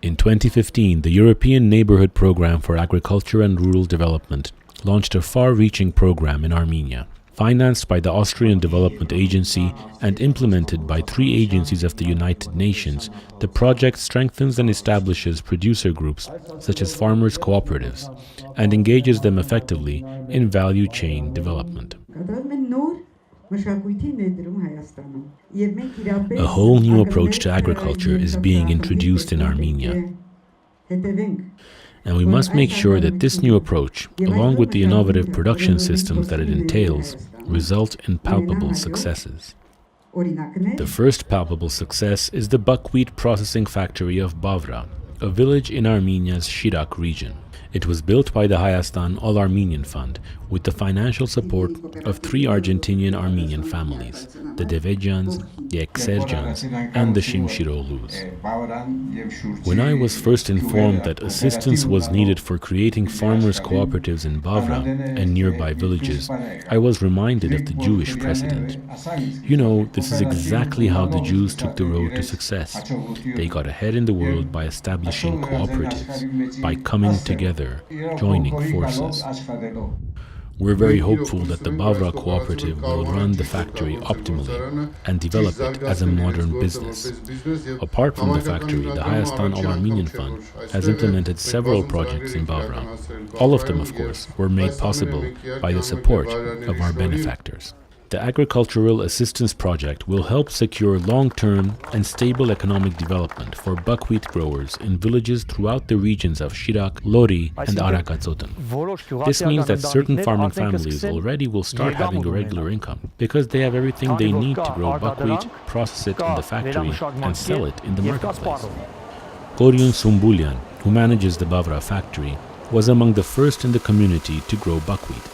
In 2015, the European Neighborhood Programme for Agriculture and Rural Development launched a far-reaching program in Armenia. Financed by the Austrian Development Agency and implemented by 3 agencies of the United Nations, the project strengthens and establishes producer groups such as farmers' cooperatives and engages them effectively in value chain development. A whole new approach to agriculture is being introduced in Armenia. And we must make sure that this new approach, along with the innovative production systems that it entails, result in palpable successes. The first palpable success is the buckwheat processing factory of Bavra, a village in Armenia's Shirak region. It was built by the Hayastan All-Armenian Fund with the financial support of 3 Argentinian-Armenian families, the Devecyans, the Ekserciyans, and the Simsiroglus. When I was first informed that assistance was needed for creating farmers' cooperatives in Bavra and nearby villages, I was reminded of the Jewish precedent. You know, this is exactly how the Jews took the road to success. They got ahead in the world by establishing cooperatives, by coming together, joining forces. We're very hopeful that the Bavra cooperative will run the factory optimally and develop it as a modern business. Apart from the factory, the Hayastan All-Armenian Fund has implemented several projects in Bavra. All of them, of course, were made possible by the support of our benefactors. The Agricultural Assistance Project will help secure long-term and stable economic development for buckwheat growers in villages throughout the regions of Shirak, Lori, and Aragatsotn. This means that certain farming families already will start having a regular income because they have everything they need to grow buckwheat, process it in the factory, and sell it in the marketplace. Koryun Sumbulyan, who manages the Bavra factory, was among the first in the community to grow buckwheat.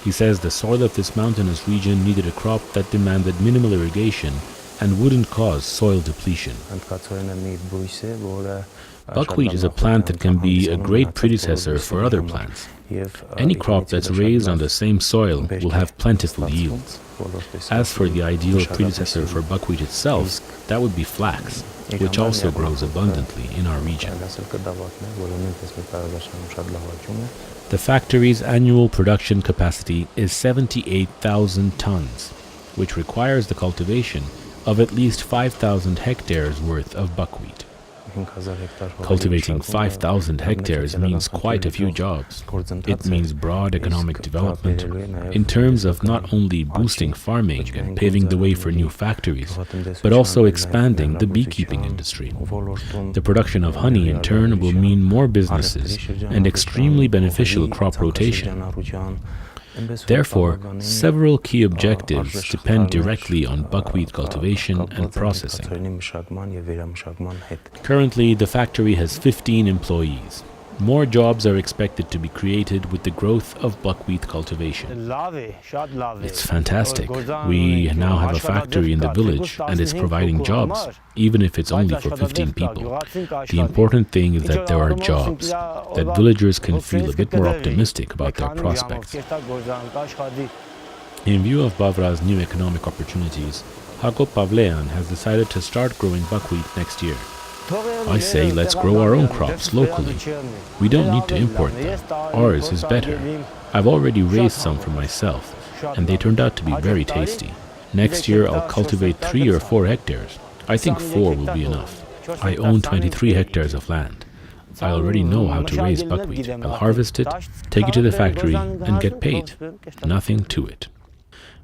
He says the soil of this mountainous region needed a crop that demanded minimal irrigation and wouldn't cause soil depletion. Buckwheat is a plant that can be a great predecessor for other plants. Any crop that's raised on the same soil will have plentiful yields. As for the ideal predecessor for buckwheat itself, that would be flax, which also grows abundantly in our region. The factory's annual production capacity is 78,000 tons, which requires the cultivation of at least 5,000 hectares worth of buckwheat. Cultivating 5,000 hectares means quite a few jobs. It means broad economic development in terms of not only boosting farming and paving the way for new factories, but also expanding the beekeeping industry. The production of honey, in turn, will mean more businesses and extremely beneficial crop rotation. Therefore, several key objectives depend directly on buckwheat cultivation and processing. Currently, the factory has 15 employees. More jobs are expected to be created with the growth of buckwheat cultivation. It's fantastic. We now have a factory in the village and it's providing jobs, even if it's only for 15 people. The important thing is that there are jobs, that villagers can feel a bit more optimistic about their prospects. In view of Bavra's new economic opportunities, Pavleyan has decided to start growing buckwheat next year. I say let's grow our own crops locally. We don't need to import them. Ours is better. I've already raised some for myself, and they turned out to be very tasty. Next year I'll cultivate 3 or 4 hectares. I think 4 will be enough. I own 23 hectares of land. I already know how to raise buckwheat. I'll harvest it, take it to the factory, and get paid. Nothing to it.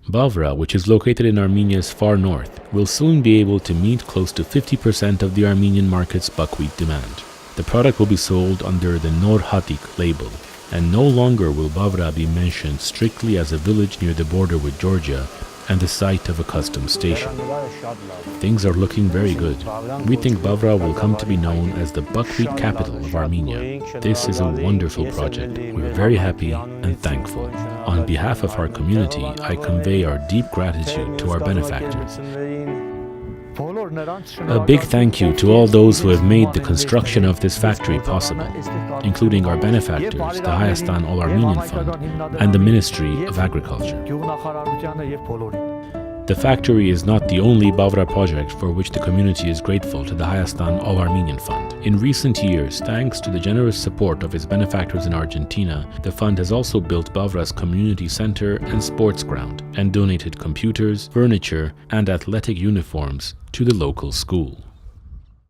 Bavra, which is located in Armenia's far north, will soon be able to meet close to 50% of the Armenian market's buckwheat demand. The product will be sold under the Nor Hatik label, and no longer will Bavra be mentioned strictly as a village near the border with Georgia and the site of a customs station. Things are looking very good. We think Bavra will come to be known as the buckwheat capital of Armenia. This is a wonderful project. We're very happy and thankful. On behalf of our community, I convey our deep gratitude to our benefactors. A big thank you to all those who have made the construction of this factory possible, including our benefactors, the Hayastan All-Armenian Fund, and the Ministry of Agriculture. The factory is not the only Bavra project for which the community is grateful to the Hayastan All-Armenian Fund. In recent years, thanks to the generous support of its benefactors in Argentina, the fund has also built Bavra's community center and sports ground, and donated computers, furniture, and athletic uniforms to the local school.